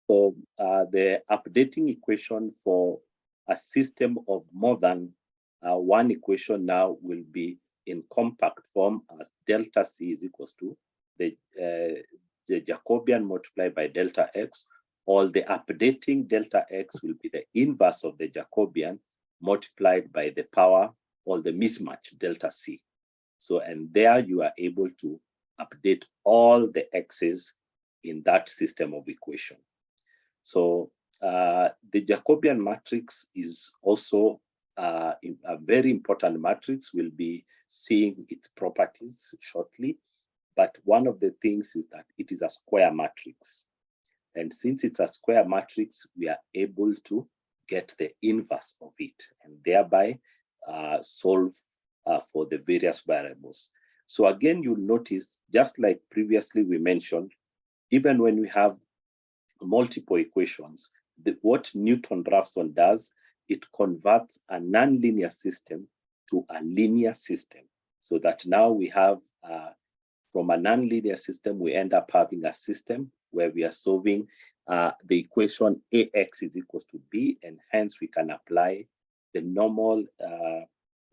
So the updating equation for a system of more than one equation now will be in compact form as delta C is equals to the Jacobian multiplied by delta X, or the updating delta X will be the inverse of the Jacobian multiplied by the power or the mismatch delta C. So, and there you are able to update all the X's in that system of equation. So the Jacobian matrix is also a very important matrix. We'll be seeing its properties shortly. But one of the things is that it is a square matrix. And since it's a square matrix, we are able to get the inverse of it and thereby solve for the various variables. So again, you'll notice, just like previously we mentioned, even when we have multiple equations, what Newton Raphson does, it converts a nonlinear system to a linear system, so that now we have, from a nonlinear system, we end up having a system where we are solving the equation AX is equals to B, and hence we can apply the normal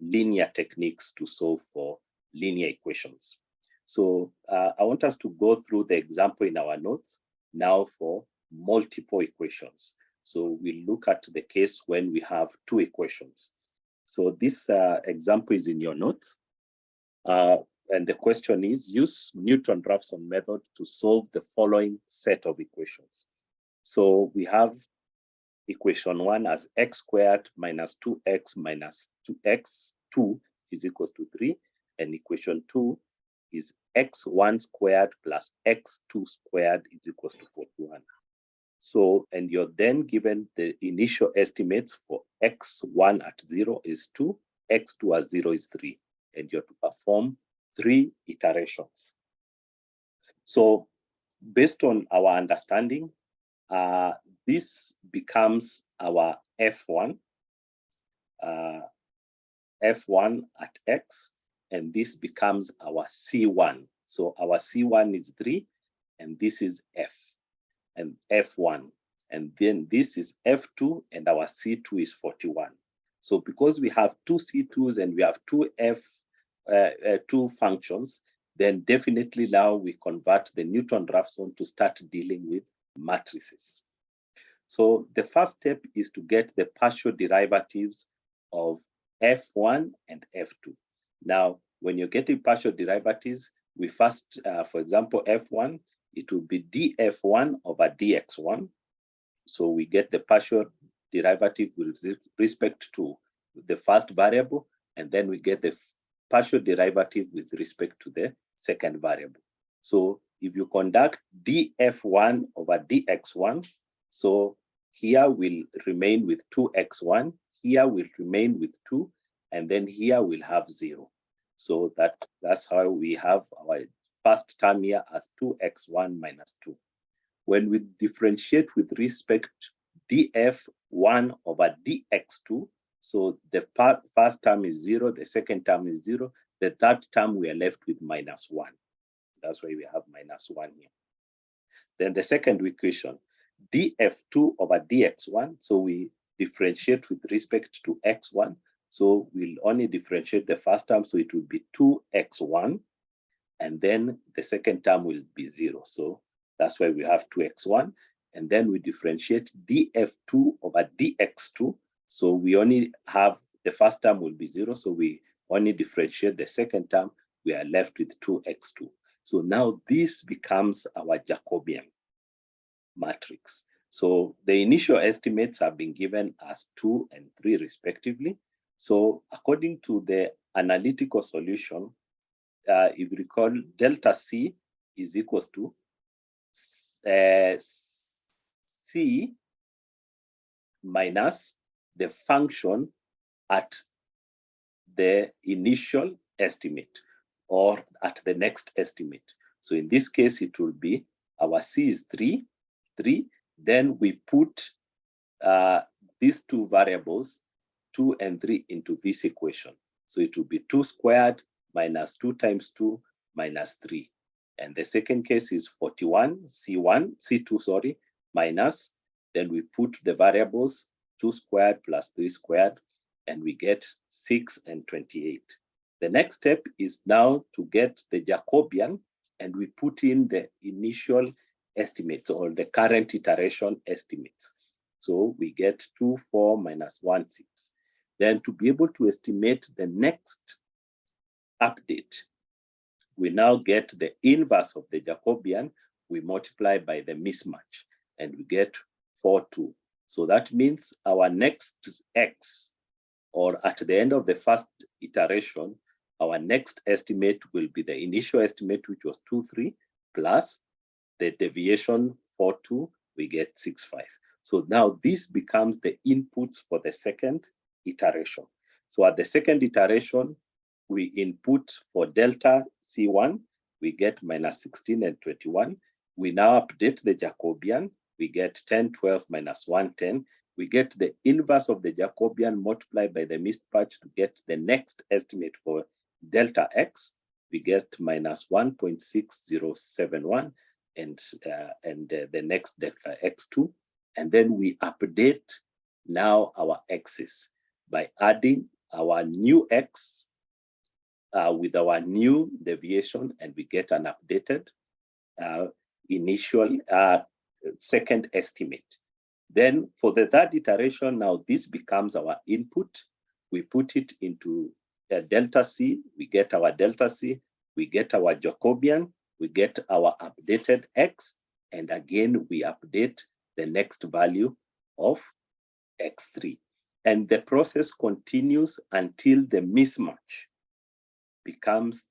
linear techniques to solve for linear equations. So I want us to go through the example in our notes now for multiple equations. So we look at the case when we have two equations. So this example is in your notes. And the question is, use Newton Raphson method to solve the following set of equations. So we have equation 1 as x squared minus 2x minus 2x2 is equals to 3. And equation 2 is x1 squared plus x2 squared is equals to 41. So, and you're then given the initial estimates for x1 at 0 is 2, x2 at 0 is 3, and you're to perform 3 iterations. So, based on our understanding, this becomes our F1, F1 at x, and this becomes our C1. So our C1 is 3, and this is F, and F1. And then this is F2, and our C2 is 41. So because we have two C2s and we have two two functions, then definitely now we convert the Newton Raphson to start dealing with matrices. So the first step is to get the partial derivatives of F1 and F2. Now, when you're getting partial derivatives, we first, for example, F1, it will be dF1 over dx1. So we get the partial derivative with respect to the first variable, and then we get the partial derivative with respect to the second variable. So if you conduct dF1 over dx1, so here will remain with 2x1, here will remain with 2, and then here we'll have 0. So that's how we have our first term here as 2x1 minus 2. When we differentiate with respect df1 over dx2, so the first term is 0, the second term is 0, the third term we are left with minus 1. That's why we have minus 1 here. Then the second equation, df2 over dx1, so we differentiate with respect to x1, so we'll only differentiate the first term, so it will be 2x1, and then the second term will be 0. So that's why we have 2x1, and then we differentiate df2 over dx2, so we only have the first term will be 0, so we only differentiate the second term, we are left with 2x2. So now this becomes our Jacobian matrix. So the initial estimates have been given as 2 and 3 respectively. So according to the analytical solution, if you recall, delta C is equals to C minus the function at the initial estimate or at the next estimate. So in this case, it will be our C is 3, then we put these two variables, 2 and 3, into this equation. So it will be 2 squared minus 2 times 2 minus 3. And the second case is 41, C2, sorry, minus, then we put the variables 2 squared plus 3 squared, and we get 6 and 28. The next step is now to get the Jacobian, and we put in the initial estimates or the current iteration estimates. So we get 2, 4 minus 1, 6. Then to be able to estimate the next update, we now get the inverse of the Jacobian, we multiply by the mismatch, and we get 4, 2. So that means our next x, or at the end of the first iteration, our next estimate will be the initial estimate, which was 2, 3, plus the deviation 4, 2, we get 6, 5. So now this becomes the inputs for the second iteration. So at the second iteration, we input for delta C1, we get minus 16 and 21. We now update the Jacobian, we get 10, 12 minus 1, 10. We get the inverse of the Jacobian multiplied by the mismatch to get the next estimate for delta X. We get minus 1.6071 and the next delta X2. And then we update now our X's by adding our new X with our new deviation, and we get an updated initial second estimate. Then for the third iteration, now this becomes our input. We put it into delta C, we get our delta C, we get our Jacobian, we get our updated X, and again, we update the next value of X3. And the process continues until the mismatch becomes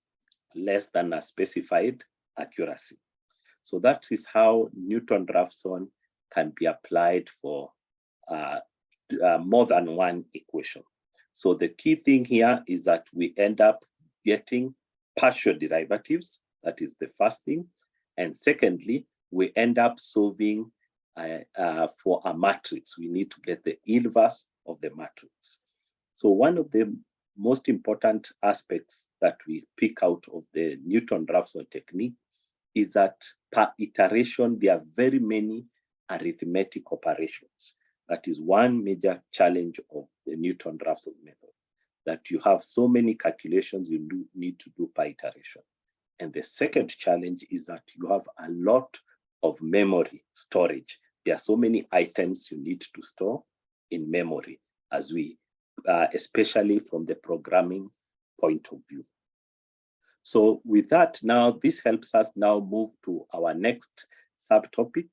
less than a specified accuracy. So that is how Newton Raphson can be applied for more than one equation. So the key thing here is that we end up getting partial derivatives. That is the first thing. And secondly, we end up solving for a matrix. We need to get the inverse of the matrix. So one of the most important aspects that we pick out of the Newton Raphson technique is that per iteration, there are very many arithmetic operations. That is one major challenge of the Newton Raphson method, that you have so many calculations you need to do per iteration. And the second challenge is that you have a lot of memory storage. There are so many items you need to store in memory, as we, especially from the programming point of view. So with that, now this helps us now move to our next subtopic,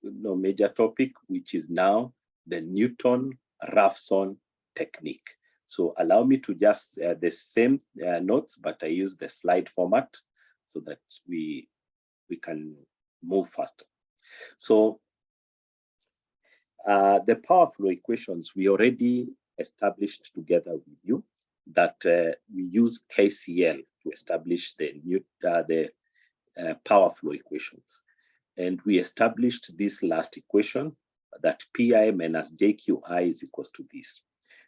major topic, which is now the Newton Raphson technique. So allow me to just the same notes, but I use the slide format so that we can move faster. So the power flow equations we already established together with you, that we use KCL to establish the power flow equations. And we established this last equation that Pi minus JQi is equals to this.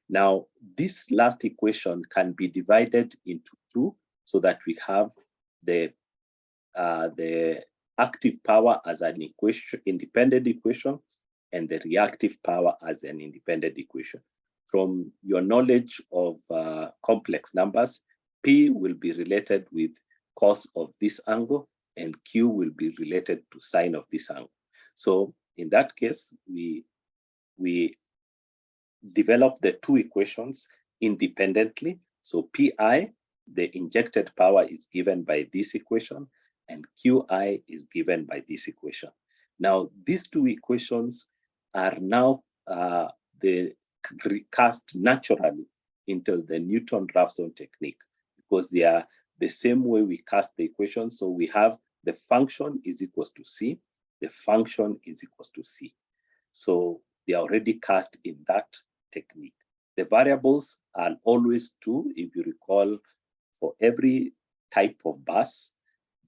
Now, this last equation can be divided into two so that we have the active power as an equation, independent equation, and the reactive power as an independent equation. From your knowledge of complex numbers, P will be related with cos of this angle, and Q will be related to sine of this angle. So in that case, we develop the two equations independently. So Pi, the injected power, is given by this equation, and Qi is given by this equation. Now, these two equations are now recast naturally into the Newton Raphson technique, because they are the same way we cast the equation. So we have the function is equals to C, the function is equals to C. So they are already cast in that technique. The variables are always two. If you recall, for every type of bus,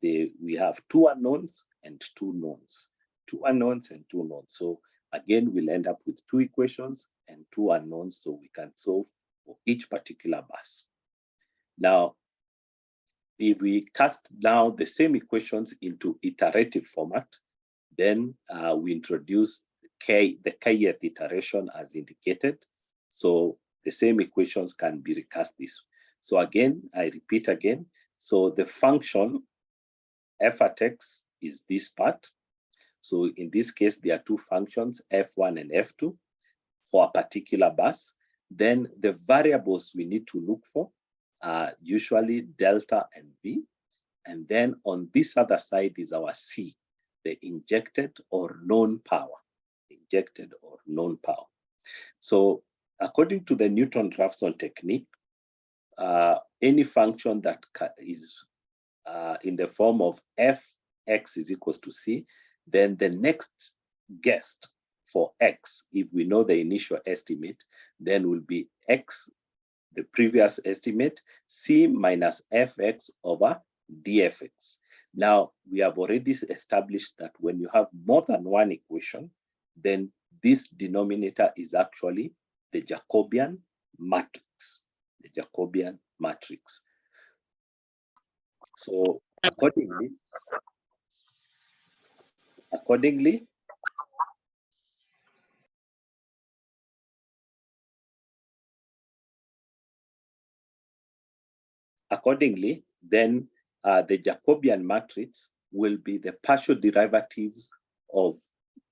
we have two unknowns and two knowns. Two unknowns and two knowns. So again, we'll end up with two equations and two unknowns, so we can solve for each particular bus. Now, if we cast now the same equations into iterative format, Then we introduce the kth iteration as indicated. So the same equations can be recast this. So again, I repeat again. So the function f at x is this part. So in this case, there are two functions, f1 and f2 for a particular bus. Then the variables we need to look for are usually delta and v. And then on this other side is our C, the injected or known power. Injected or known power. So according to the Newton Raphson technique, any function that is in the form of fx is equals to c, then the next guessed for x, if we know the initial estimate, then will be x, the previous estimate, c minus fx over dfx. Now, we have already established that when you have more than one equation, then this denominator is actually the Jacobian matrix. The Jacobian matrix. So accordingly, then the Jacobian matrix will be the partial derivatives of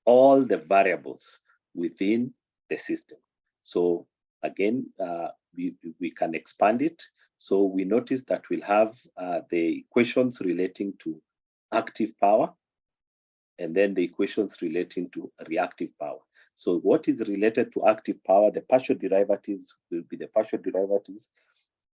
all the variables within the system. So again, we can expand it. So we notice that we'll have the equations relating to active power, and then the equations relating to reactive power. So what is related to active power, the partial derivatives will be the partial derivatives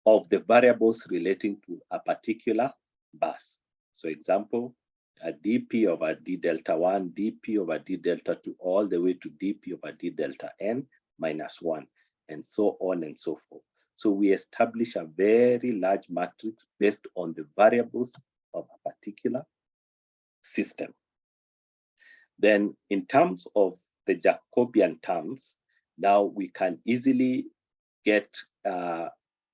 of the variables relating to a particular bus. So example, a dp over d delta 1, dp over d delta 2, all the way to dp over d delta n minus 1, and so on and so forth. So we establish a very large matrix based on the variables of a particular system. Then in terms of the Jacobian terms, now we can easily get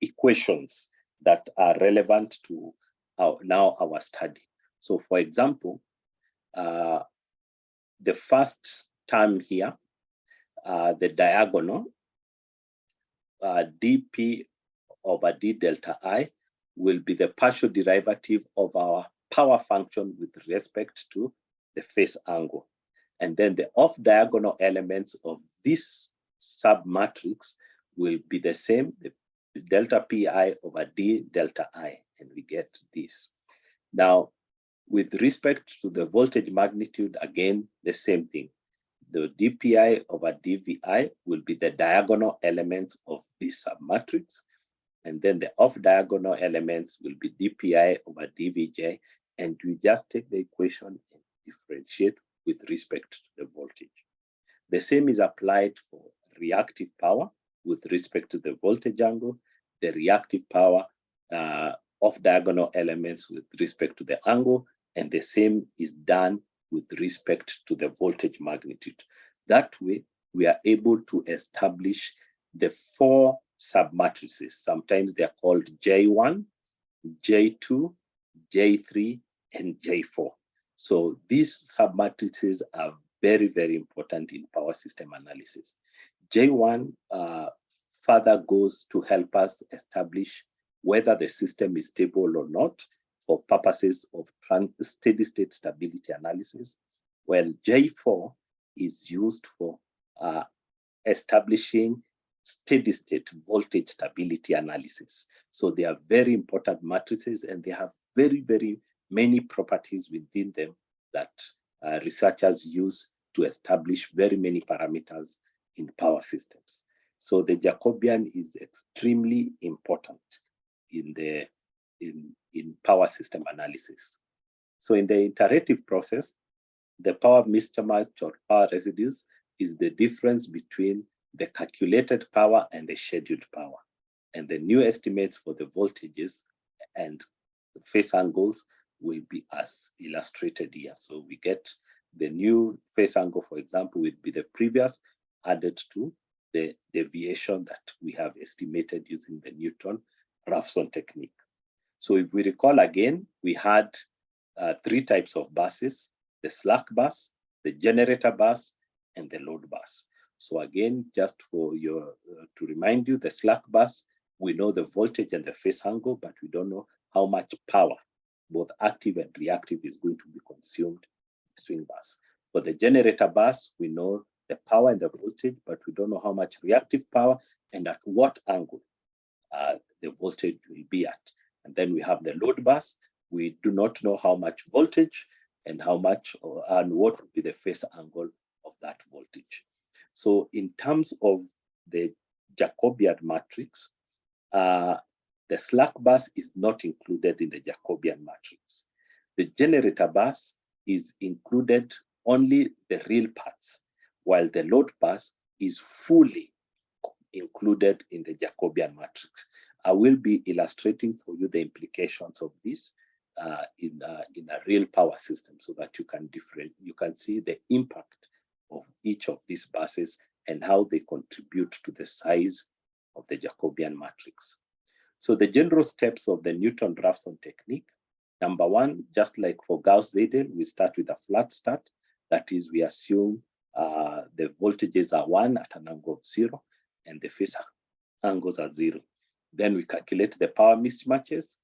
equations that are relevant to our study. So for example, the first term here, the diagonal, dp over d delta I will be the partial derivative of our power function with respect to the phase angle. And then the off-diagonal elements of this submatrix will be the same, the delta pi over d delta I, and we get this. Now, with respect to the voltage magnitude, again, the same thing. The dpi over dvi will be the diagonal elements of this submatrix, and then the off-diagonal elements will be dpi over dvj, and we just take the equation and differentiate with respect to the voltage. The same is applied for reactive power with respect to the voltage angle, the reactive power of diagonal elements with respect to the angle, and the same is done with respect to the voltage magnitude. That way, we are able to establish the four submatrices. Sometimes they are called J1, J2, J3, and J4. So these submatrices are very, very important in power system analysis. J1 further goes to help us establish whether the system is stable or not for purposes of steady state stability analysis, while J4 is used for establishing steady state voltage stability analysis. So they are very important matrices, and they have very, very many properties within them that researchers use to establish very many parameters in power systems. So the Jacobian is extremely important in power system analysis. So in the iterative process, the power mismatch or power residues is the difference between the calculated power and the scheduled power. And the new estimates for the voltages and the phase angles will be as illustrated here. So we get the new phase angle, for example, would be the previous added to the deviation that we have estimated using the Newton Raphson technique. So if we recall again, we had three types of buses: the slack bus, the generator bus, and the load bus. So again, just for your to remind you, the slack bus, we know the voltage and the phase angle, but we don't know how much power, both active and reactive, is going to be consumed in the swing bus. For the generator bus, we know the power and the voltage, but we don't know how much reactive power and at what angle the voltage will be at. And then we have the load bus. We do not know how much voltage and how much and what will be the phase angle of that voltage. So in terms of the Jacobian matrix, the slack bus is not included in the Jacobian matrix. The generator bus is included only the real parts, while the load bus is fully included in the Jacobian matrix. I will be illustrating for you the implications of this in a real power system, so that you can see the impact of each of these buses and how they contribute to the size of the Jacobian matrix. So the general steps of the Newton Raphson technique: number one, just like for Gauss-Seidel, we start with a flat start. That is, we assume the voltages are 1 at an angle of 0 and the phase angles are 0. Then we calculate the power mismatches,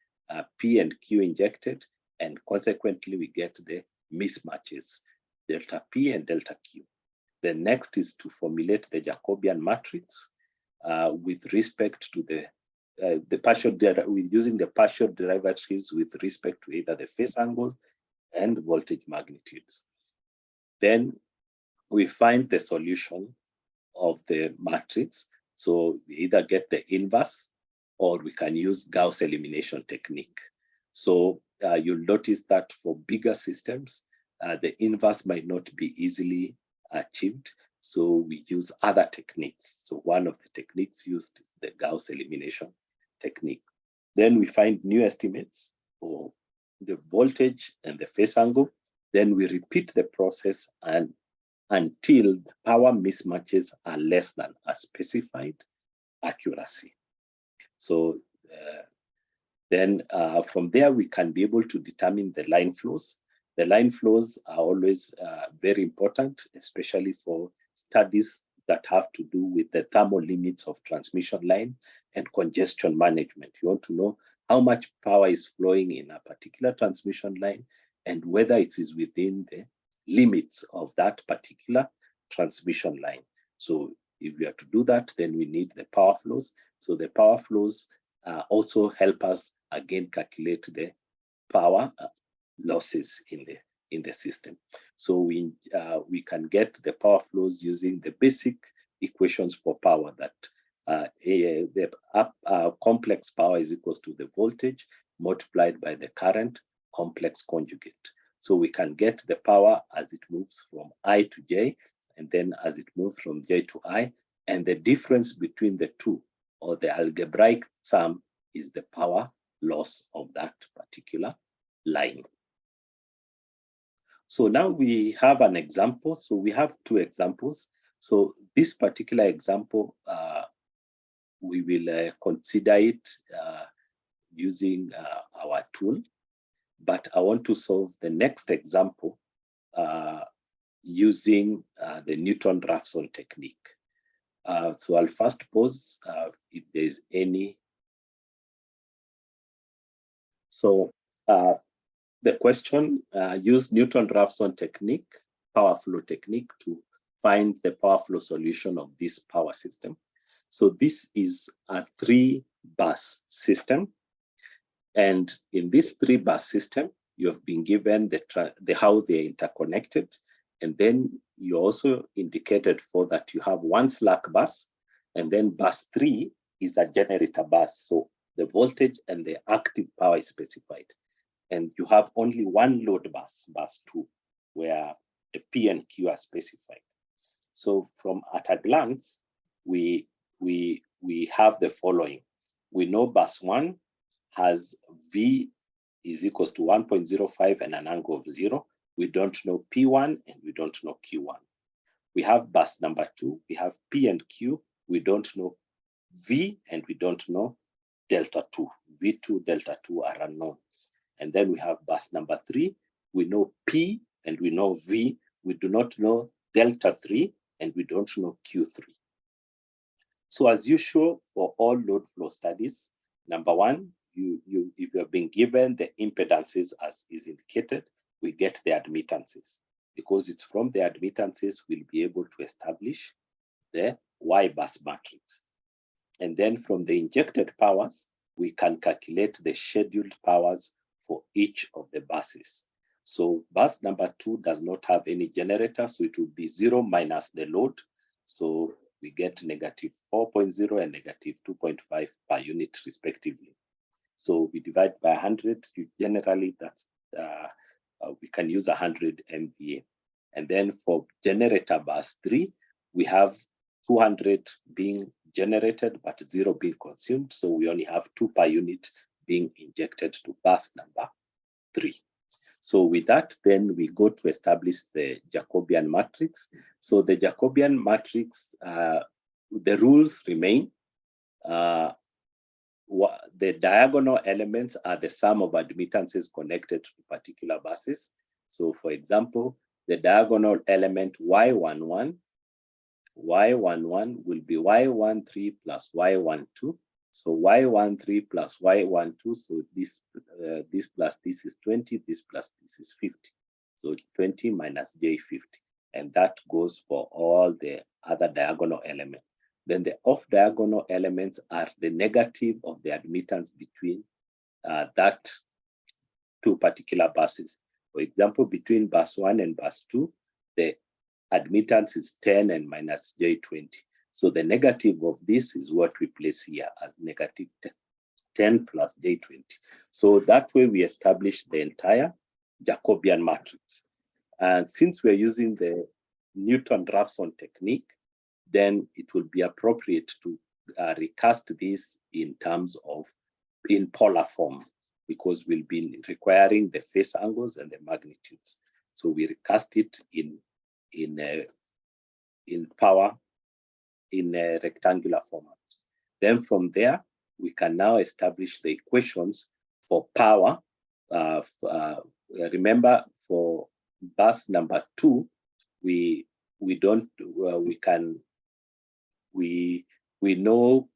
P and Q injected, and consequently we get the mismatches, delta P and delta Q. The next is to formulate the Jacobian matrix with respect to the partial using the partial derivatives with respect to either the phase angles and voltage magnitudes. Then we find the solution of the matrix. So we either get the inverse or we can use Gauss elimination technique. So you'll notice that for bigger systems, the inverse might not be easily achieved. So we use other techniques. So one of the techniques used is the Gauss elimination technique. Then we find new estimates for the voltage and the phase angle. Then we repeat the process until the power mismatches are less than a specified accuracy. So then from there, we can be able to determine the line flows. The line flows are always very important, especially for studies that have to do with the thermal limits of transmission line and congestion management. You want to know how much power is flowing in a particular transmission line and whether it is within the limits of that particular transmission line. So if we are to do that, then we need the power flows. So the power flows also help us again calculate the power losses in the system. So we can get the power flows using the basic equations for power, that the complex power is equals to the voltage multiplied by the current complex conjugate. So we can get the power as it moves from I to J, and then as it moves from J to I, and the difference between the two, or the algebraic sum, is the power loss of that particular line. So now we have an example. So we have two examples. So this particular example, we will consider it using our tool, but I want to solve the next example using the Newton Raphson technique. So I'll first pause if there's any. So the question, use Newton Raphson technique, power flow technique, to find the power flow solution of this power system. So this is a 3-bus system. And in this 3-bus system, you have been given how they're interconnected. And then you also indicated for that you have one slack bus, and then bus 3 is a generator bus. So the voltage and the active power is specified. And you have only one load bus, bus 2, where the P and Q are specified. So from at a glance, we have the following. We know bus 1 has V is equals to 1.05 and an angle of 0. We don't know P1 and we don't know Q1. We have bus number 2, we have P and Q, we don't know V and we don't know delta 2. V2, delta 2 are unknown. And then we have bus number 3, we know P and we know V, we do not know delta 3, and we don't know Q3. So as usual for all load flow studies, number one, if you have been given the impedances as is indicated, we get the admittances. Because it's from the admittances we'll be able to establish the Y bus matrix. And then from the injected powers, we can calculate the scheduled powers for each of the buses. So bus number 2 does not have any generator, so it will be 0 minus the load. So we get negative 4.0 and negative 2.5 per unit respectively. So we divide by 100. Generally, that's we can use 100 MVA. And then for generator bus 3, we have 200 being generated, but 0 being consumed. So we only have 2 per unit being injected to bus number 3. So with that, then we go to establish the Jacobian matrix. So the Jacobian matrix, the rules remain. The diagonal elements are the sum of admittances connected to particular buses. So for example, the diagonal element Y11 will be Y13 plus Y12. So Y13 plus Y12, so this plus this is 20, this plus this is 50. So 20 minus J50. And that goes for all the other diagonal elements. Then the off-diagonal elements are the negative of the admittance between that two particular buses. For example, between bus 1 and bus 2, the admittance is 10 and minus J20. So the negative of this is what we place here as negative 10 plus J20. So that way we establish the entire Jacobian matrix. And since we're using the Newton Raphson technique, then it will be appropriate to recast this in terms of in polar form, because we'll be requiring the phase angles and the magnitudes. So we recast it in power in a rectangular format. Then from there, we can now establish the equations for power. Remember, for bus number 2, we know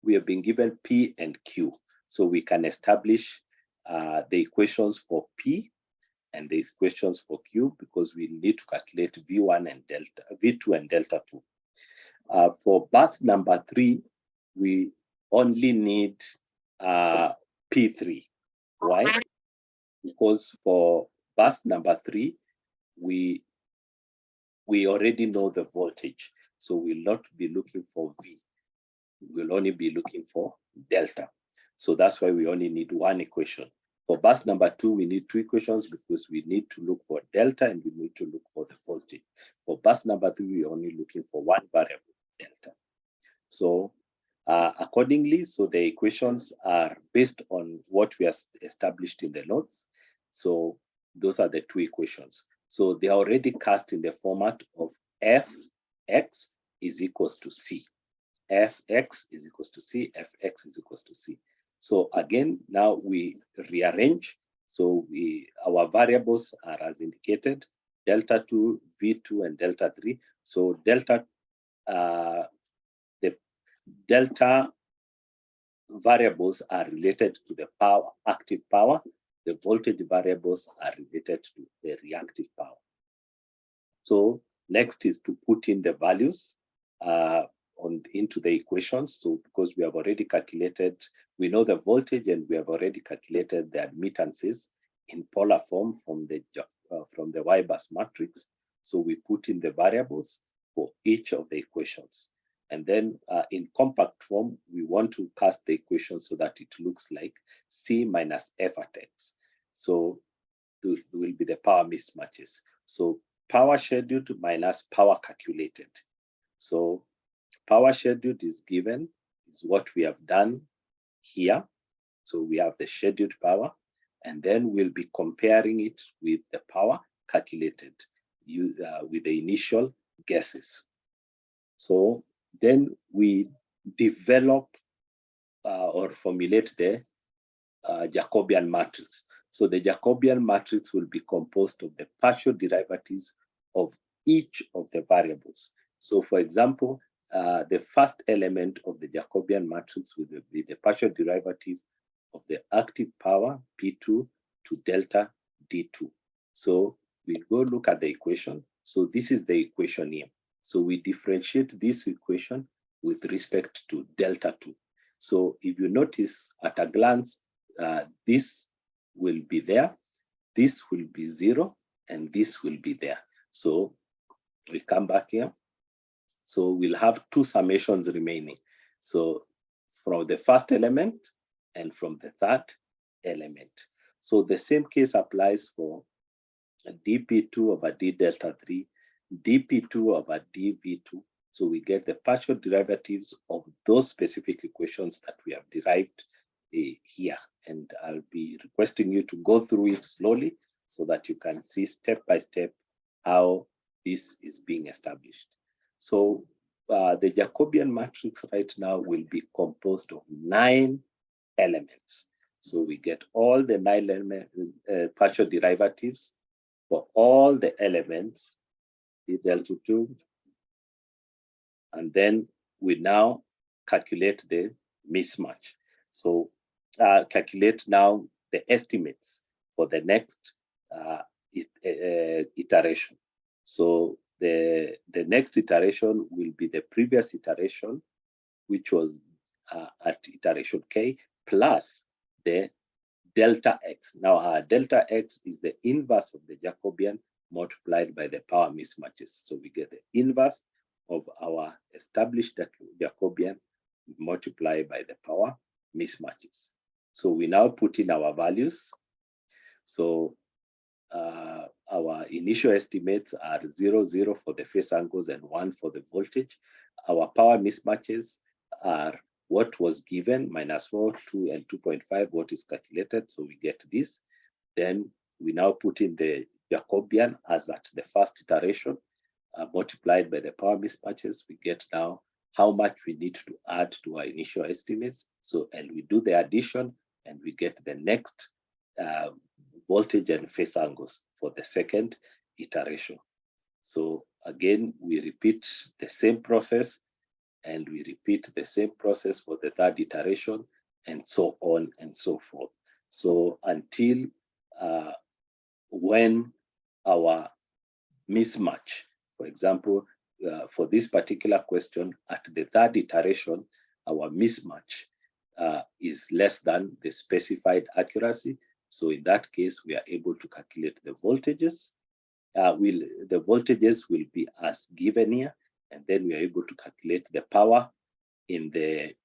we have been given P and Q, so we can establish the equations for P and the equations for Q, because we need to calculate V1 and delta, V2 and delta 2. For bus number 3, we only need P3. Why? Because for bus number 3, we already know the voltage, so we'll not be looking for V. We'll only be looking for delta. So that's why we only need one equation. For bus number 2, we need 2 equations, because we need to look for delta and we need to look for the voltage. For bus number 3, we're only looking for one variable, delta. So accordingly, so the equations are based on what we have established in the notes. So those are the 2 equations. So they are already cast in the format of Fx is equals to C. Fx is equals to C, Fx is equals to C. So again, now we rearrange. So our variables are as indicated, delta 2, V2, and delta 3. So delta, the delta variables are related to the power, active power. The voltage variables are related to the reactive power. So next is to put in the values into the equations. So because we have already calculated, we know the voltage and we have already calculated the admittances in polar form from the Y bus matrix. So we put in the variables for each of the equations. And then in compact form, we want to cast the equation so that it looks like C minus F at X. So there will be the power mismatches. So power scheduled minus power calculated. So power scheduled is given, is what we have done here. So we have the scheduled power, and then we'll be comparing it with the power calculated with the initial guesses. So then we develop or formulate the Jacobian matrix. So the Jacobian matrix will be composed of the partial derivatives of each of the variables. So for example, the first element of the Jacobian matrix will be the partial derivative of the active power P2 to delta D2. So we go look at the equation. So this is the equation here. So we differentiate this equation with respect to delta 2. So if you notice at a glance, this will be there, this will be 0, and this will be there. So we come back here. So we'll have two summations remaining. So from the first element and from the third element. So the same case applies for dP2 over d delta 3, dP2 over dV2. So we get the partial derivatives of those specific equations that we have derived here. And I'll be requesting you to go through it slowly so that you can see step by step how this is being established. So the Jacobian matrix right now will be composed of 9 elements. So we get all the 9 partial derivatives for all the elements, d delta 2, and then we now calculate the mismatch. So calculate now the estimates for the next iteration. So the next iteration will be the previous iteration, which was at iteration k, plus the delta x. Now our delta x is the inverse of the Jacobian multiplied by the power mismatches. So we get the inverse of our established Jacobian multiplied by the power mismatches. So we now put in our values. So our initial estimates are 0, 0 for the phase angles and 1 for the voltage. Our power mismatches are what was given, -4, 2, and 2.5, what is calculated. So we get this. Then we now put in the Jacobian as at the first iteration, multiplied by the power mismatches. We get now how much we need to add to our initial estimates. So, and we do the addition and we get the next voltage and phase angles for the second iteration. So again, we repeat the same process and we repeat the same process for the third iteration and so on and so forth. So until when our mismatch, for example, for this particular question, at the third iteration, our mismatch is less than the specified accuracy. So in that case, we are able to calculate the voltages. The voltages will be as given here, and then we are able to calculate the power in the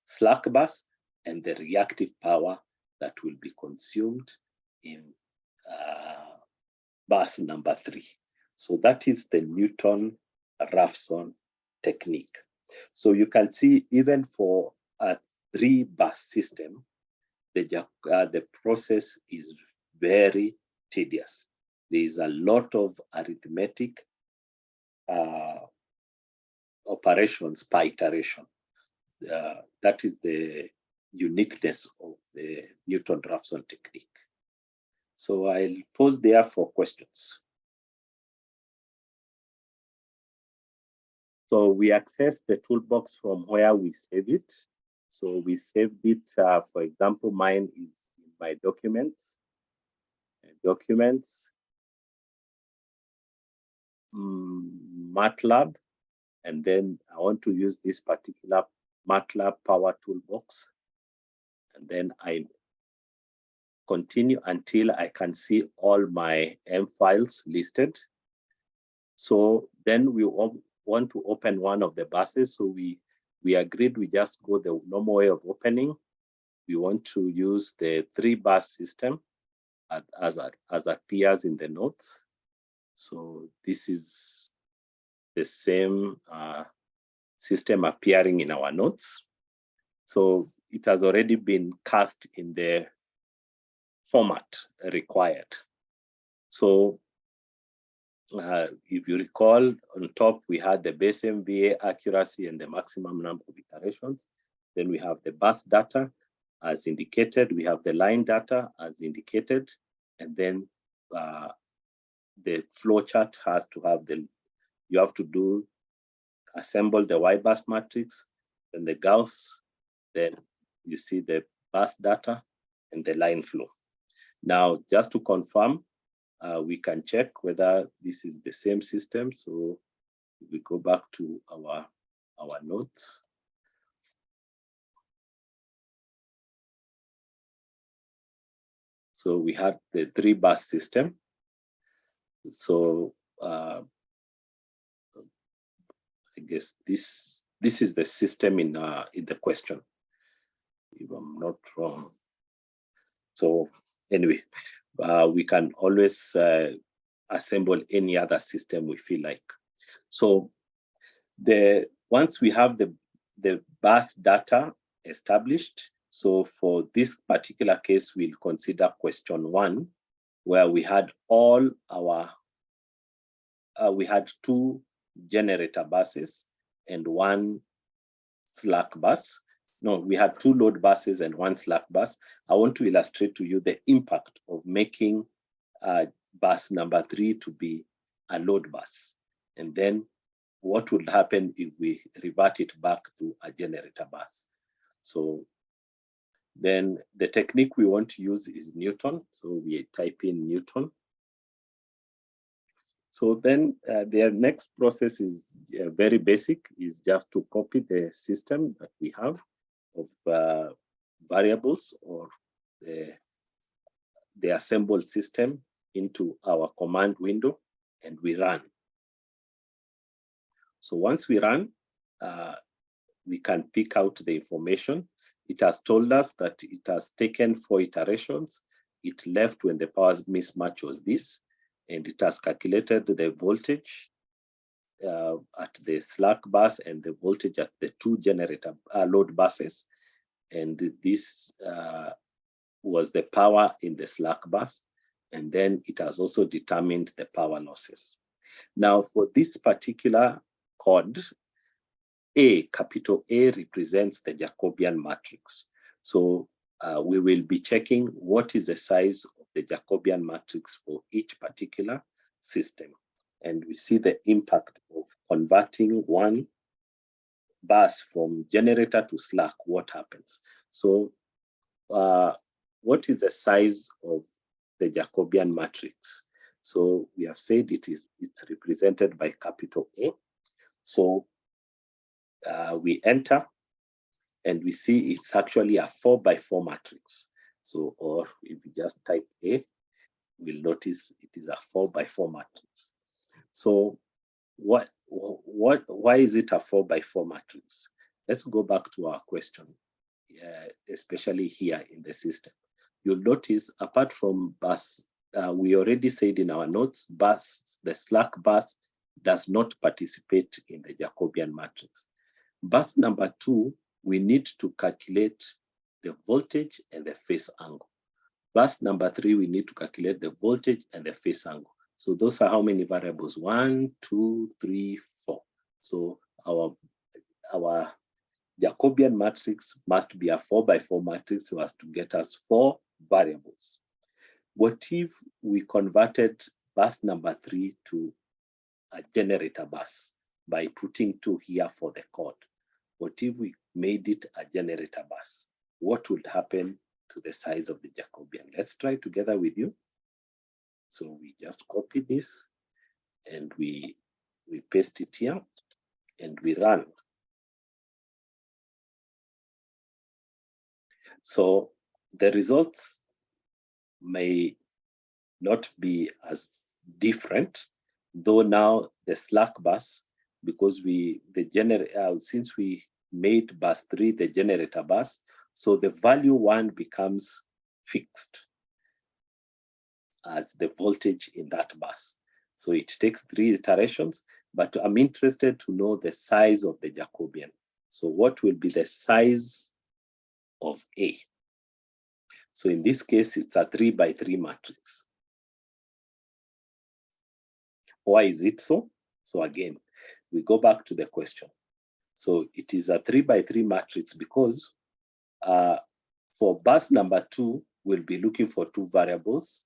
slack bus and the reactive power that will be consumed in bus number 3. So that is the Newton Raphson technique. So you can see even for a 3-bus system, the process is very tedious. There is a lot of arithmetic operations per iteration. That is the uniqueness of the Newton Raphson technique. So I'll pause there for questions. So we access the toolbox from where we save it. So we saved it, for example, mine is in my documents, MATLAB, and then I want to use this particular MATLAB power toolbox. And then I continue until I can see all my M files listed. So then we want to open one of the buses. So we agreed we just go the normal way of opening. We want to use the 3-bus system as appears in the notes. So this is the same system appearing in our notes. So it has already been cast in the format required. So if you recall, on top we had the base MVA accuracy and the maximum number of iterations. Then we have the bus data as indicated. We have the line data as indicated. And then the flow chart has to have you have to assemble the Y bus matrix, then the Gauss, then you see the bus data and the line flow. Now, just to confirm, we can check whether this is the same system. So we go back to our notes. So we had the 3-bus system. So I guess this is the system in the question, if I'm not wrong. So anyway, we can always assemble any other system we feel like. So once we have the bus data established, so for this particular case, we'll consider question 1, where we had all our we had 2 generator buses and 1 slack bus. No, we had 2 load buses and 1 slack bus. I want to illustrate to you the impact of making bus number 3 to be a load bus. And then what would happen if we revert it back to a generator bus. So then the technique we want to use is Newton. So we type in Newton. So then the next process is very basic, is just to copy the system that we have of variables or the assembled system into our command window, and we run. So once we run, we can pick out the information. It has told us that it has taken 4 iterations. It left when the power mismatch was this, and it has calculated the voltage at the slack bus and the voltage at the 2 generator load buses. And this was the power in the slack bus. And then it has also determined the power losses. Now, for this particular code, capital A represents the Jacobian matrix. So we will be checking what is the size of the Jacobian matrix for each particular system. And we see the impact of converting 1 bus from generator to slack, what happens. So what is the size of the Jacobian matrix? So we have said it's represented by capital A. So we enter and we see it's actually a 4x4 matrix. So, or if you just type A, we'll notice it is a 4x4 matrix. So why is it a 4x4 matrix? Let's go back to our question, especially here in the system. You'll notice, apart from bus, we already said in our notes, the slack bus does not participate in the Jacobian matrix. Bus number 2, we need to calculate the voltage and the phase angle. Bus number 3, we need to calculate the voltage and the phase angle. So those are how many variables? 1, 2, 3, 4. So our Jacobian matrix must be a 4x4 matrix so as to get us 4 variables. What if we converted bus number 3 to a generator bus by putting 2 here for the code? What if we made it a generator bus? What would happen to the size of the Jacobian? Let's try together with you. So we just copy this and we paste it here and we run. So the results may not be as different, though now the slack bus, because since we made bus 3 the generator bus, so the value 1 becomes fixed as the voltage in that bus. So it takes 3 iterations, but I'm interested to know the size of the Jacobian. So what will be the size of A? So in this case, it's a 3x3 matrix. Why is it so? So again, we go back to the question. So it is a 3x3 matrix because for bus number 2, we'll be looking for 2 variables,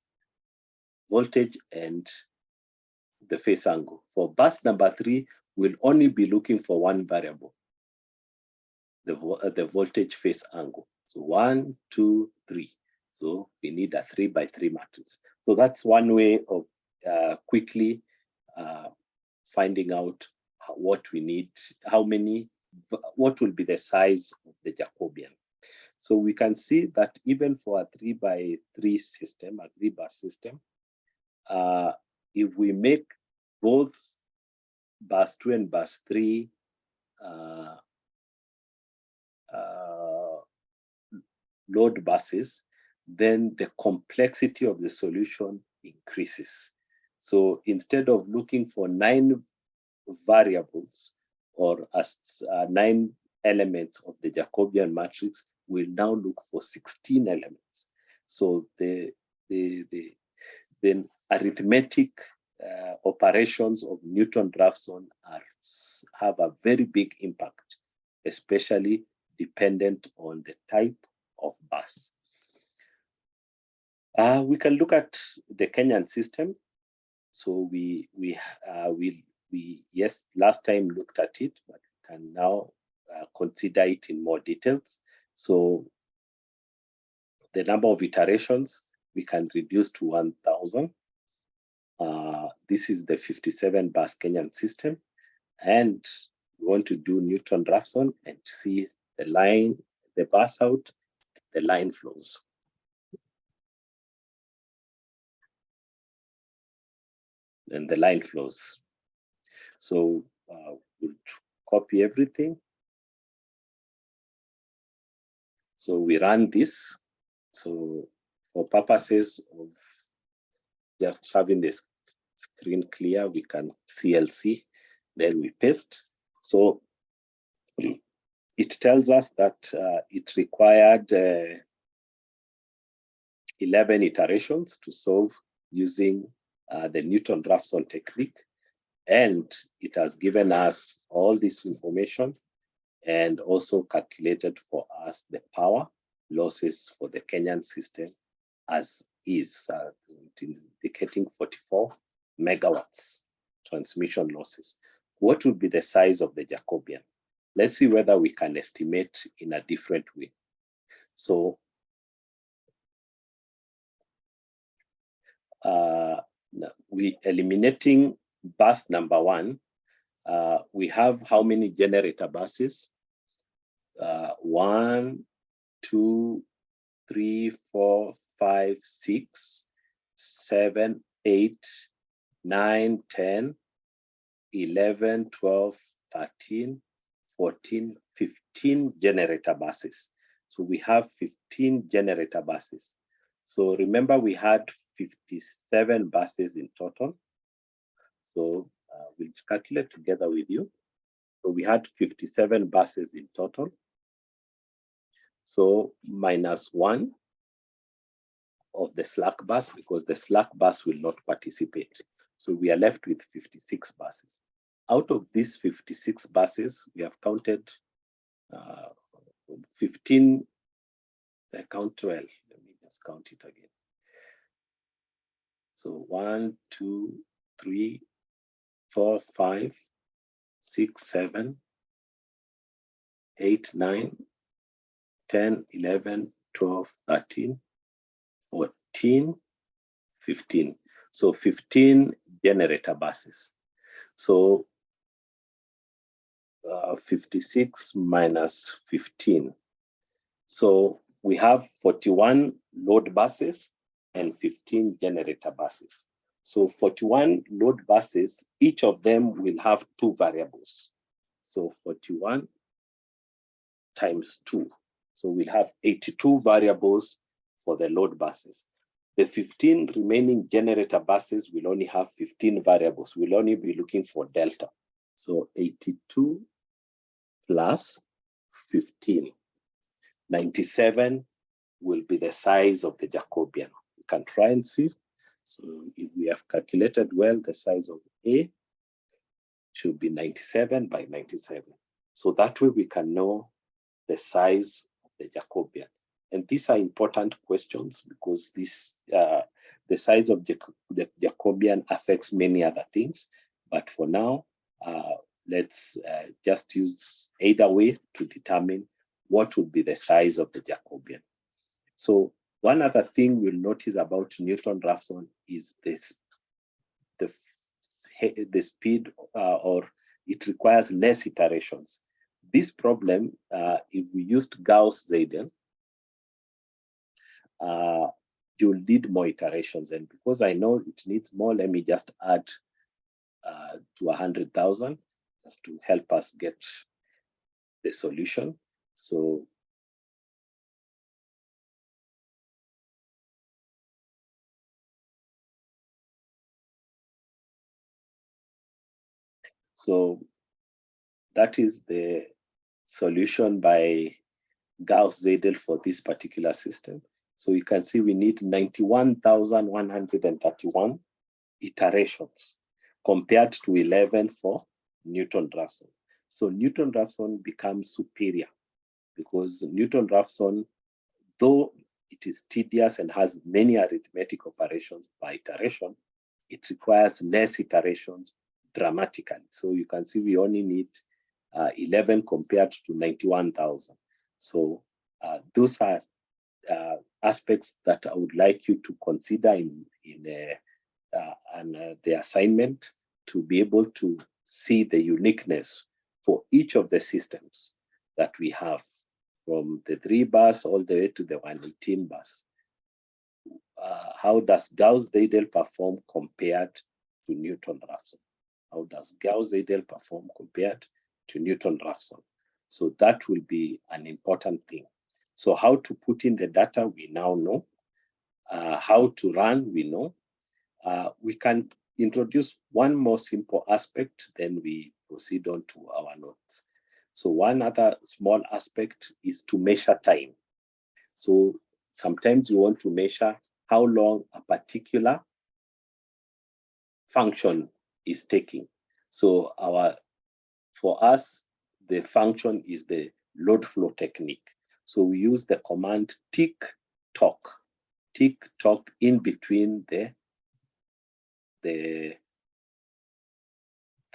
voltage and the phase angle. For bus number 3, we'll only be looking for one variable, the voltage phase angle. So 1, 2, 3. So we need a 3 by 3 matrix. So that's one way of quickly finding out what we need, what will be the size of the Jacobian. So we can see that even for a 3 by 3 system, a 3 bus system, if we make both bus 2 and bus 3 load buses, then the complexity of the solution increases. So instead of looking for 9 variables or 9 elements of the Jacobian matrix, we'll now look for 16 elements. So the arithmetic operations of Newton Raphson have a very big impact, especially dependent on the type of bus. We can look at the Kenyan system. So we yes, last time looked at it, but can now consider it in more details. So the number of iterations we can reduce to 1,000. This is the 57 bus Kenyan system, and we want to do Newton Raphson and see the line, the bus out, the line flows. And the line flows. So we'll copy everything. So we run this. So for purposes of just having this screen clear, we can CLC, then we paste. So it tells us that it required 11 iterations to solve using the Newton Raphson technique. And it has given us all this information and also calculated for us the power losses for the Kenyan system as is, indicating 44 megawatts transmission losses. What would be the size of the Jacobian? Let's see whether we can estimate in a different way. So we eliminating bus number 1, we have how many generator buses? 1, 2, 3, 4, 5, 6, 7, 8, 9, 10, 11, 12, 13, 14, 15 generator buses. So we have 15 generator buses. So remember we had 57 buses in total. So we'll calculate together with you. So we had 57 buses in total. So minus 1 of the slack bus, because the slack bus will not participate. So we are left with 56 buses. Out of these 56 buses, we have counted 15, I count 12. Let me just count it again. So 1, 2, 3, 4, 5, 6, 7, 8, 9, 10, 11, 12, 13, 14, 15. So 15 generator buses. So 56 minus 15. So we have 41 load buses and 15 generator buses. So 41 load buses, each of them will have 2 variables. So 41 times 2. So we'll have 82 variables for the load buses. The 15 remaining generator buses will only have 15 variables. We'll only be looking for delta. So 82 plus 15. 97 will be the size of the Jacobian. We can try and see. So if we have calculated well, the size of A should be 97 by 97. So that way we can know the size of the Jacobian. And these are important questions because this the size of the Jacobian affects many other things, but for now, let's just use either way to determine what would be the size of the Jacobian. So one other thing we'll notice about Newton Raphson is this, the speed, or it requires less iterations. This problem, if we used Gauss-Seidel, you'll need more iterations. And because I know it needs more, let me just add to 100,000 just to help us get the solution. So that is the solution by Gauss-Seidel for this particular system. So you can see we need 91,131 iterations compared to 11 for Newton Raphson. So Newton Raphson becomes superior because Newton Raphson, though it is tedious and has many arithmetic operations by iteration, it requires less iterations dramatically. So you can see we only need 11 compared to 91,000. So those are aspects that I would like you to consider in the assignment, to be able to see the uniqueness for each of the systems that we have, from the 3 bus all the way to the 118 bus. How does Gauss-Seidel perform compared to Newton Raphson? How does Gauss-Seidel perform compared to Newton Raphson? So that will be an important thing. So how to put in the data, we now know. How to run, we know. We can introduce one more simple aspect, then we proceed on to our notes. So one other small aspect is to measure time. So sometimes you want to measure how long a particular function is taking. So for us, the function is the load flow technique. So we use the command tick tock in between the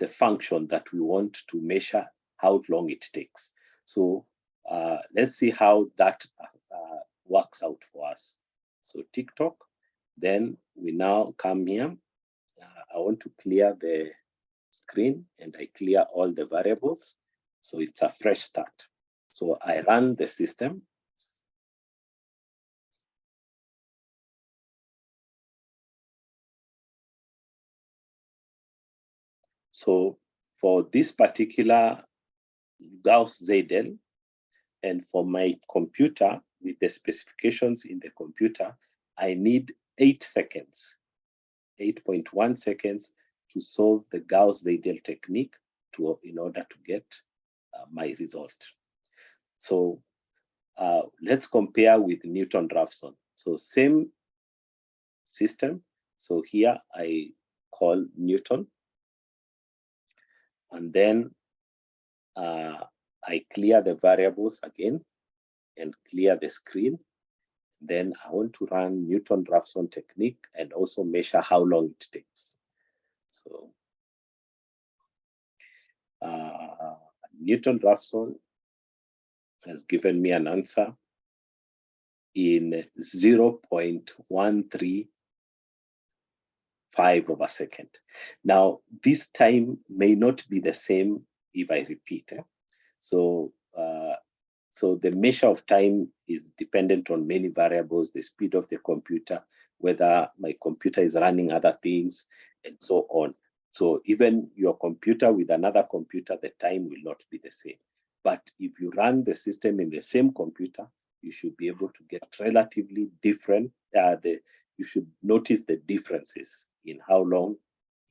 function that we want to measure how long it takes. So let's see how that works out for us. So tick tock, then we now come here. I want to clear the screen and I clear all the variables. So it's a fresh start. So I run the system. So for this particular Gauss-Seidel, and for my computer, with the specifications in the computer, I need 8 seconds, 8.1 seconds to solve the Gauss-Seidel technique in order to get my result. So let's compare with Newton Raphson. So same system. So here I call Newton, and then I clear the variables again and clear the screen. Then I want to run Newton Raphson technique and also measure how long it takes. So Newton Raphson has given me an answer in 0.135 of a second. Now, this time may not be the same if I repeat. So the measure of time is dependent on many variables, the speed of the computer, whether my computer is running other things, and so on. So even your computer with another computer, the time will not be the same. But if you run the system in the same computer, you should be able to get relatively different. You should notice the differences in how long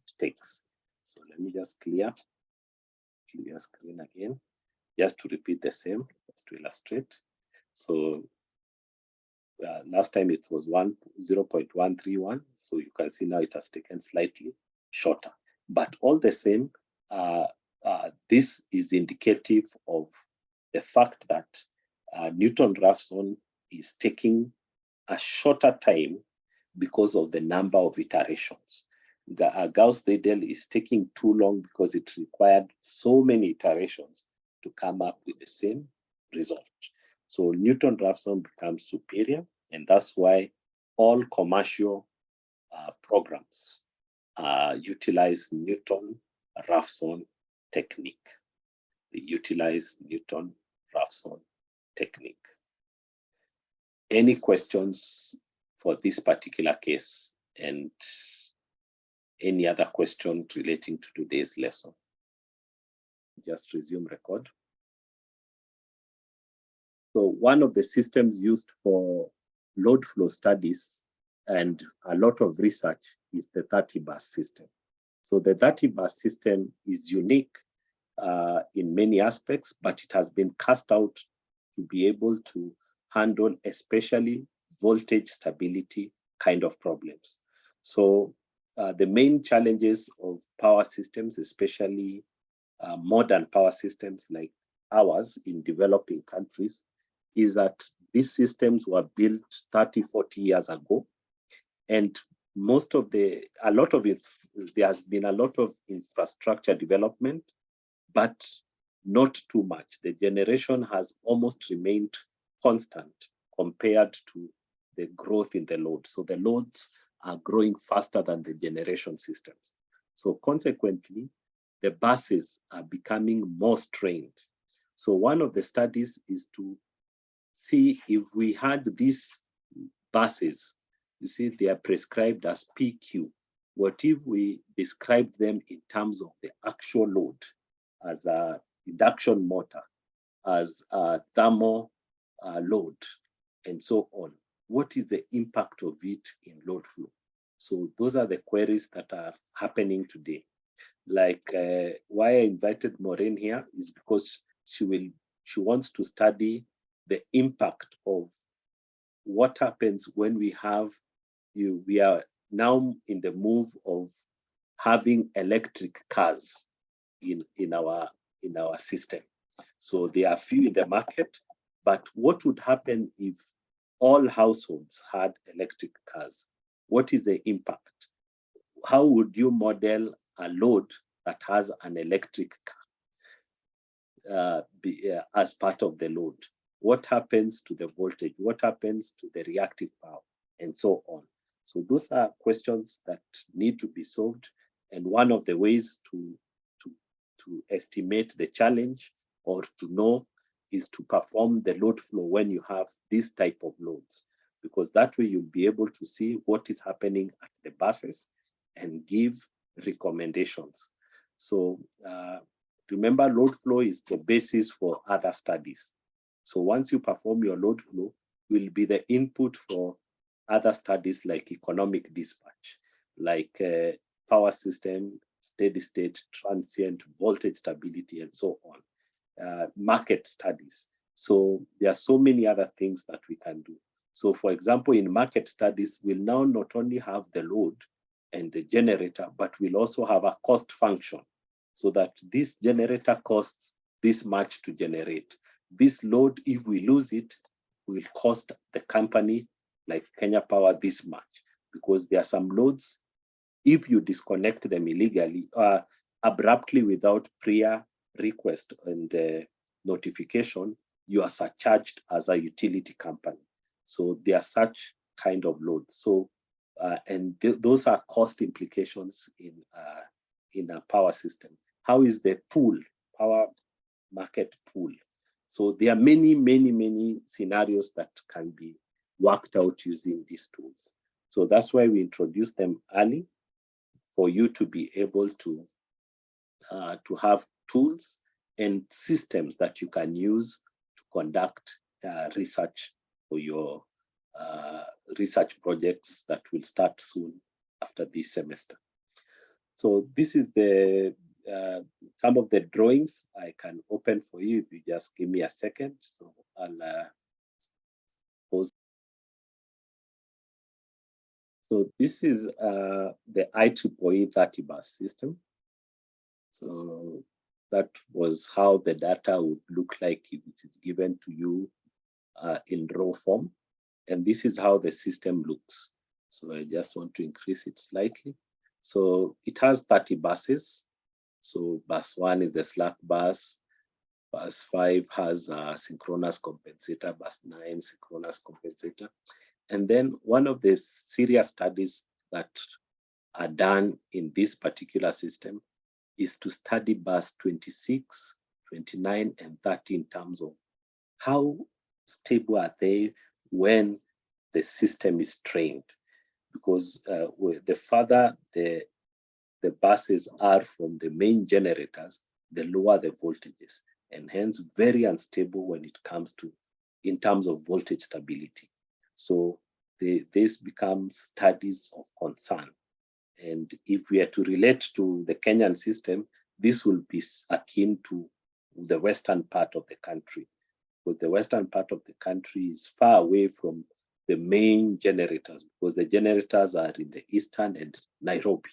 it takes. So let me just clear screen again, just to repeat the same, just to illustrate. So last time it was 0.131. So you can see now it has taken slightly shorter. But all the same, this is indicative of the fact that Newton Raphson is taking a shorter time because of the number of iterations. Gauss-Seidel is taking too long because it required so many iterations to come up with the same result. So Newton Raphson becomes superior, and that's why all commercial programs utilize Newton Raphson technique. They utilize Newton Raphson technique. Any questions for this particular case and any other question relating to today's lesson? Just resume record. So one of the systems used for load flow studies and a lot of research is the 30-bus system. So the 30-bus system is unique in many aspects, but it has been cast out to be able to handle especially voltage stability kind of problems. So the main challenges of power systems, especially modern power systems like ours in developing countries, is that these systems were built 30, 40 years ago. And there has been a lot of infrastructure development, but not too much. The generation has almost remained constant compared to the growth in the load. So the loads are growing faster than the generation systems. So consequently, the buses are becoming more strained. So one of the studies is to see if we had these buses, you see they are prescribed as PQ. What if we describe them in terms of the actual load as a induction motor, as a thermal load, and so on? What is the impact of it in load flow? So those are the queries that are happening today. Like why I invited Maureen here is because she wants to study the impact of what happens when we are now in the move of having electric cars in our system. So there are few in the market, but what would happen if all households had electric cars? What is the impact? How would you model a load that has an electric car as part of the load? What happens to the voltage? What happens to the reactive power? And so on. So those are questions that need to be solved. And one of the ways to estimate the challenge or to know is to perform the load flow when you have this type of loads, because that way you'll be able to see what is happening at the buses and give recommendations. So remember, load flow is the basis for other studies. So once you perform your load flow, will be the input for other studies like economic dispatch, like power system, steady state, transient, voltage stability, and so on, market studies. So there are so many other things that we can do. So for example, in market studies, we'll now not only have the load and the generator, but we'll also have a cost function so that this generator costs this much to generate. This load, if we lose it, will cost the company like Kenya Power this much, because there are some loads, if you disconnect them illegally, abruptly without prior request and notification, you are surcharged as a utility company. So there are such kind of loads. So, and those are cost implications in a power system. How is the pool, power market pool? So there are many, many, many scenarios that can be worked out using these tools. So that's why we introduce them early, for you to be able to have tools and systems that you can use to conduct research for your research projects that will start soon after this semester. So this is the some of the drawings I can open for you if you just give me a second. So I'll pause. So this is the IEEE 30-bus system. So that was how the data would look like if it is given to you in raw form. And this is how the system looks. So I just want to increase it slightly. So it has 30 buses. So bus 1 is the slack bus. Bus 5 has a synchronous compensator. Bus 9, synchronous compensator. And then one of the serious studies that are done in this particular system is to study bus 26, 29, and 30 in terms of how stable are they when the system is trained. Because the further the buses are from the main generators, the lower the voltages, and hence very unstable when it comes to in terms of voltage stability. So this becomes studies of concern. And if we are to relate to the Kenyan system, this will be akin to the western part of the country, because the western part of the country is far away from the main generators, because the generators are in the eastern and Nairobi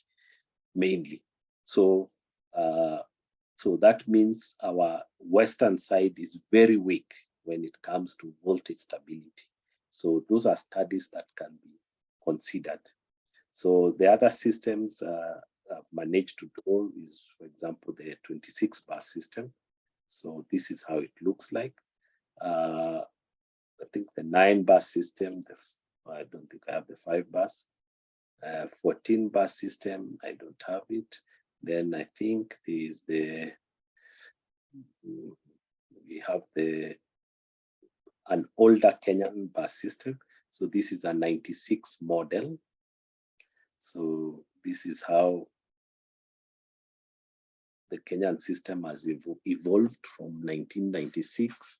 mainly. So, so that means our western side is very weak when it comes to voltage stability. So those are studies that can be considered. So the other systems I've managed to do is, for example, the 26 bus system. So this is how it looks like. I think the 9 bus system, I don't think I have the 5 bus. 14 bus system, I don't have it. Then I think we have an older Kenyan bus system. So this is a 96 model. So this is how the Kenyan system has evolved from 1996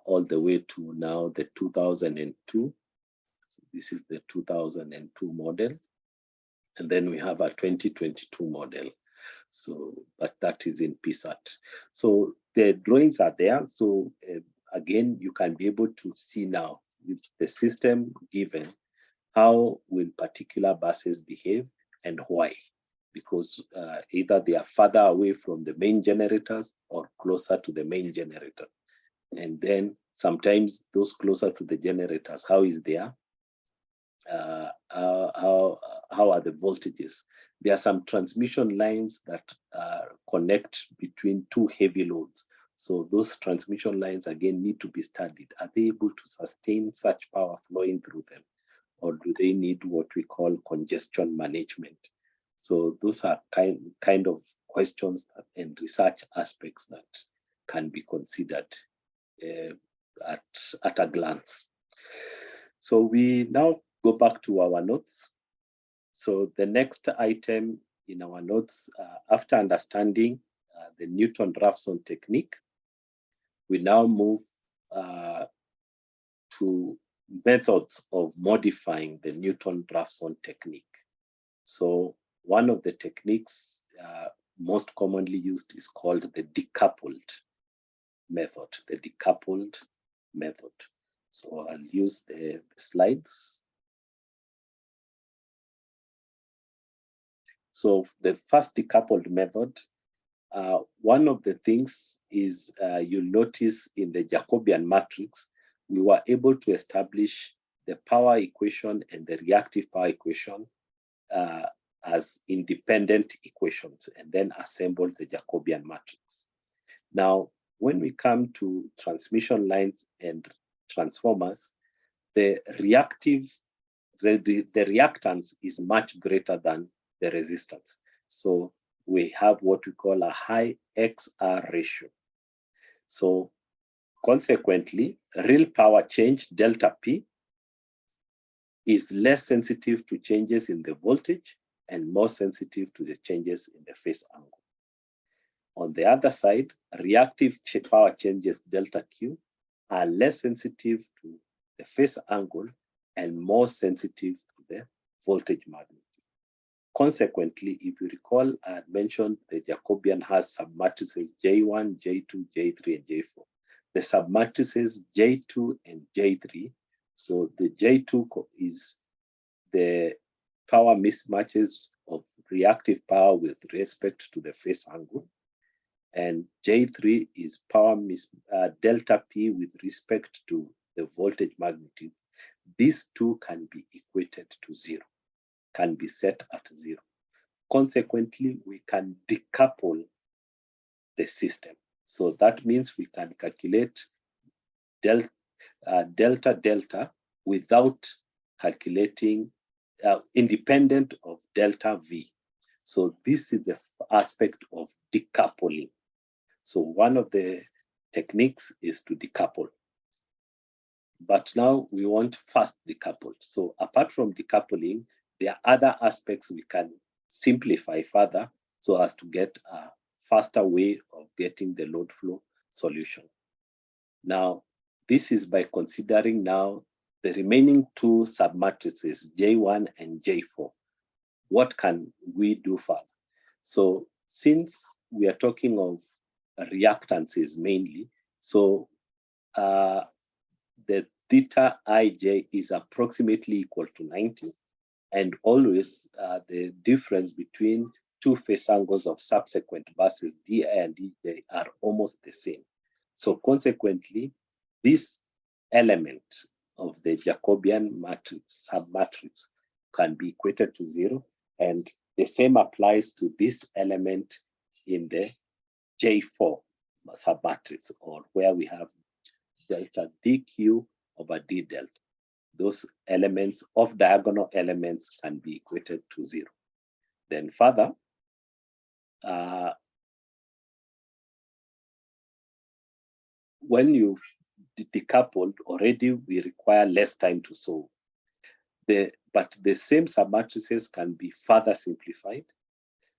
all the way to now the 2002. So this is the 2002 model. And then we have a 2022 model. So, but that is in PSAT. So the drawings are there. So again, you can be able to see now with the system given, how will particular buses behave and why? Because either they are further away from the main generators or closer to the main generator. And then sometimes those closer to the generators, how is their how are the voltages? There are some transmission lines that connect between two heavy loads. So those transmission lines again need to be studied. Are they able to sustain such power flowing through them? Or do they need what we call congestion management? So those are kind of questions and research aspects that can be considered at a glance. So we now go back to our notes. So the next item in our notes, after understanding the Newton Raphson technique, we now move to methods of modifying the Newton Raphson technique. So one of the techniques most commonly used is called the decoupled method, the decoupled method. So I'll use the slides. So the first decoupled method, one of the things is you'll notice in the Jacobian matrix, we were able to establish the power equation and the reactive power equation as independent equations and then assemble the Jacobian matrix. Now, when we come to transmission lines and transformers, the reactance is much greater than the resistance. So we have what we call a high XR ratio. So consequently, real power change, delta P, is less sensitive to changes in the voltage and more sensitive to the changes in the phase angle. On the other side, reactive power changes, delta Q, are less sensitive to the phase angle and more sensitive to the voltage magnitude. Consequently, if you recall, I had mentioned the Jacobian has submatrices J1, J2, J3, and J4. The submatrices J2 and J3, so the J2 is the power mismatches of reactive power with respect to the phase angle, and J3 is power delta P with respect to the voltage magnitude. these two can be equated to 0, can be set at 0. Consequently, we can decouple the system. So that means we can calculate delta delta without calculating independent of delta V. So this is the aspect of decoupling. So one of the techniques is to decouple. But now we want fast decoupled. So apart from decoupling, there are other aspects we can simplify further so as to get a faster way of getting the load flow solution. Now, this is by considering now the remaining two submatrices, J1 and J4. What can we do further? So since we are talking of reactances mainly, so the theta ij is approximately equal to 90, and always the difference between two phase angles of subsequent buses di and dj are almost the same. So consequently, this element of the Jacobian matrix, submatrix, can be equated to 0, and the same applies to this element in the J4 submatrix, or where we have delta dq over d delta. Those elements, off diagonal elements, can be equated to 0. Then further, when you've decoupled already, we require less time to solve. But the same submatrices can be further simplified.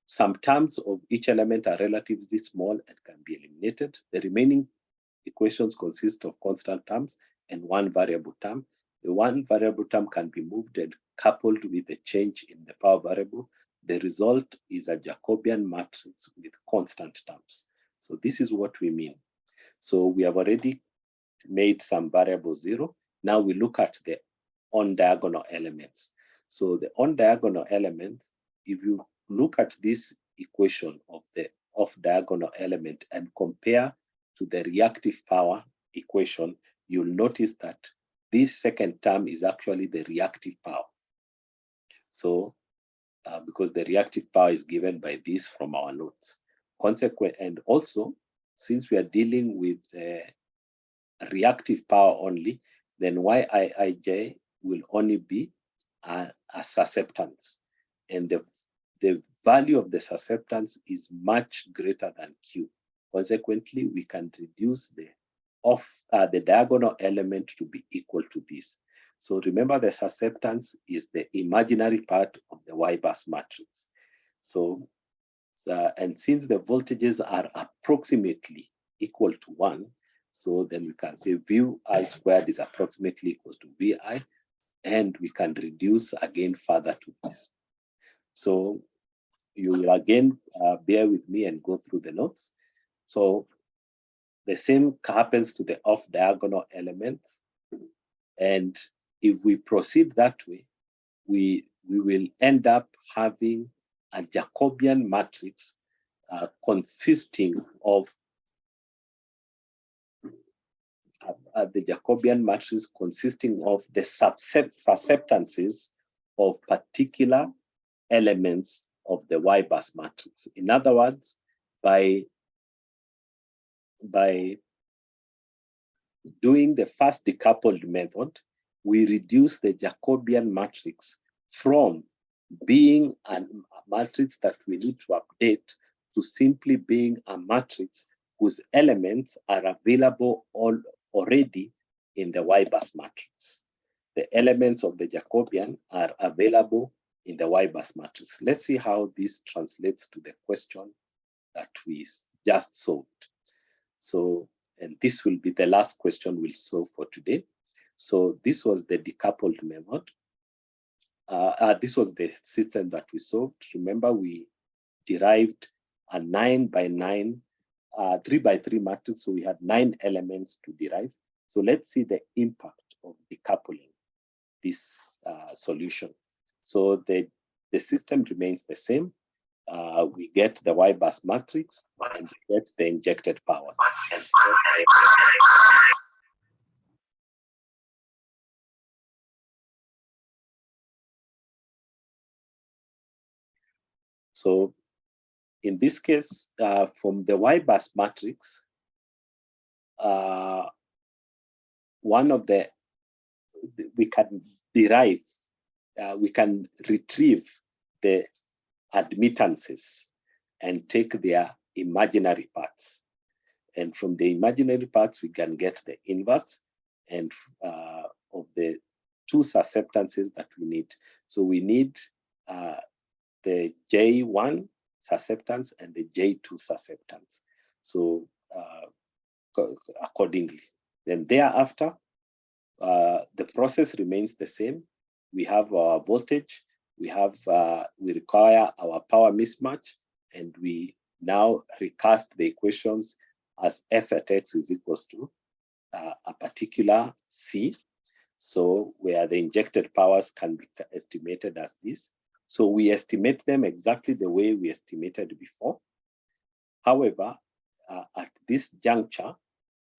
Some terms of each element are relatively small and can be eliminated. The remaining equations consist of constant terms and one variable term. The one variable term can be moved and coupled with a change in the power variable. The result is a Jacobian matrix with constant terms. So this is what we mean. So we have already made some variable 0. Now we look at the on-diagonal elements. So the on-diagonal elements, if you look at this equation of the off-diagonal element and compare to the reactive power equation, you'll notice that this second term is actually the reactive power. So because the reactive power is given by this from our notes. And also, since we are dealing with reactive power only, then Yiij will only be a susceptance. And the value of the susceptance is much greater than Q. Consequently, we can reduce the diagonal element to be equal to this. So remember, the susceptance is the imaginary part of the Y-bus matrix. So, and since the voltages are approximately equal to 1, so then we can say VI squared is approximately equal to VI, and we can reduce again further to this. So you will again bear with me and go through the notes. So the same happens to the off-diagonal elements. And if we proceed that way, we will end up having a Jacobian matrix consisting of the Jacobian matrix consisting of the susceptances of particular elements of the Y-bus matrix. In other words, by doing the first decoupled method, we reduce the Jacobian matrix from being a matrix that we need to update to simply being a matrix whose elements are available already in the Y-bus matrix. The elements of the Jacobian are available in the Y-bus matrix. Let's see how this translates to the question that we just solved. So, and this will be the last question we'll solve for today. So this was the decoupled method. This was the system that we solved. Remember, we derived a 9x9, 3x3 matrix. So we had 9 elements to derive. So let's see the impact of decoupling this solution. So the system remains the same. We get the Y-bus matrix and we get the injected powers. So in this case, from the Y-bus matrix, one of the, we can derive, we can retrieve the admittances and take their imaginary parts. And from the imaginary parts, we can get the inverse and of the two susceptances that we need. So we need the J1 susceptance and the J2 susceptance. So accordingly, then thereafter, the process remains the same. We have our voltage, we require our power mismatch, and we now recast the equations as f at x is equals to a particular C. So where the injected powers can be estimated as this. So we estimate them exactly the way we estimated before. However, at this juncture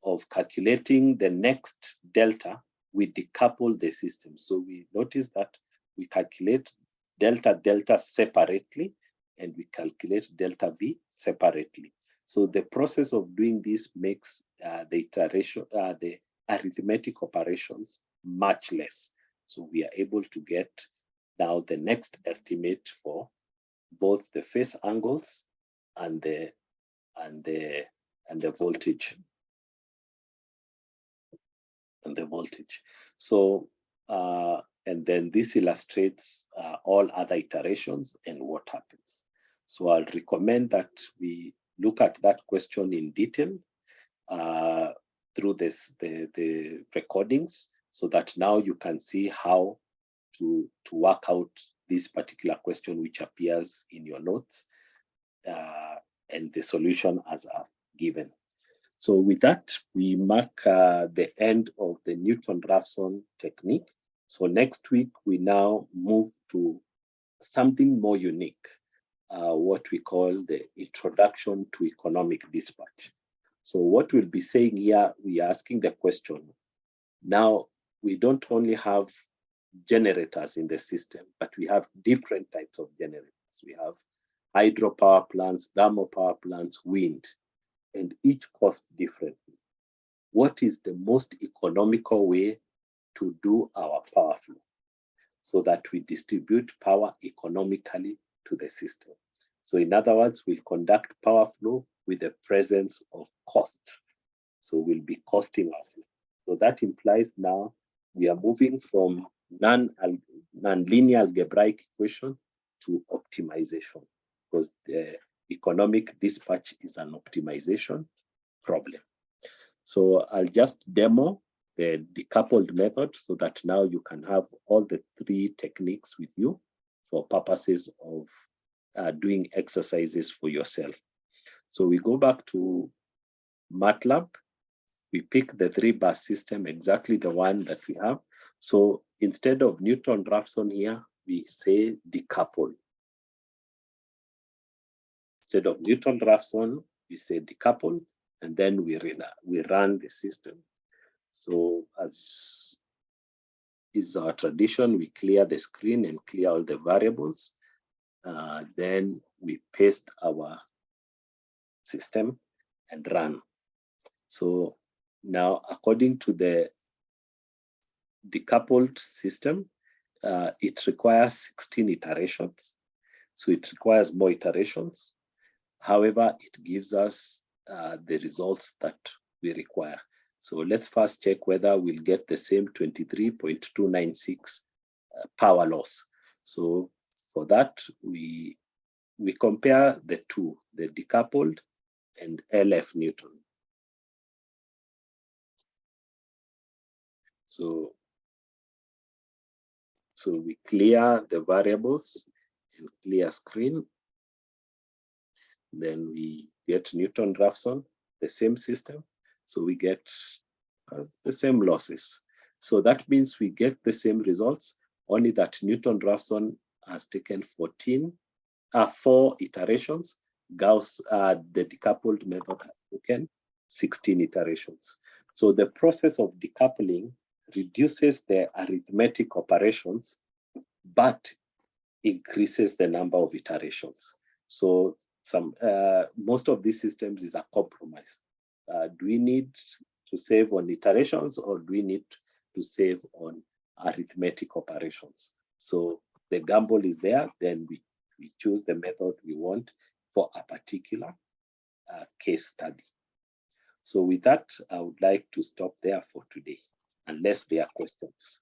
of calculating the next delta, we decouple the system. So we notice that we calculate delta separately, and we calculate delta V separately. So the process of doing this makes the arithmetic operations much less. So we are able to get now the next estimate for both the phase angles and the voltage. So and then this illustrates all other iterations and what happens. So I'll recommend that we look at that question in detail through the recordings, so that now you can see how to work out this particular question which appears in your notes and the solution as I've given. So with that, we mark the end of the Newton Raphson technique. So next week, we now move to something more unique, what we call the introduction to economic dispatch. So what we'll be saying here, we are asking the question, now we don't only have generators in the system, but we have different types of generators. We have hydropower plants, thermal power plants, wind, and each cost differently. What is the most economical way to do our power flow so that we distribute power economically to the system? So in other words, we'll conduct power flow with the presence of cost. So we'll be costing our system. So that implies now we are moving from non-linear algebraic equation to optimization, because the economic dispatch is an optimization problem. So I'll just demo the decoupled method so that now you can have all the three techniques with you for purposes of doing exercises for yourself. So we go back to MATLAB. We pick the 3-bus system, exactly the one that we have. So instead of Newton Raphson here, we say decouple. Instead of Newton Raphson, we say decouple, and then we run the system. So as is our tradition, we clear the screen and clear all the variables. Then we paste our system and run. So now, according to the decoupled system, it requires 16 iterations. So it requires more iterations. However, it gives us the results that we require. So let's first check whether we'll get the same 23.296 power loss. So for that, we compare the two, the decoupled and LF Newton. So we clear the variables and clear screen. Then we get Newton Raphson, the same system. So we get the same losses. So that means we get the same results, only that Newton Raphson has taken 4 iterations. Gauss, the decoupled method, has taken 16 iterations. So the process of decoupling reduces the arithmetic operations, but increases the number of iterations. So most of these systems is a compromise. Do we need to save on iterations, or do we need to save on arithmetic operations? So the gamble is there, then we choose the method we want for a particular case study. So with that, I would like to stop there for today, unless there are questions.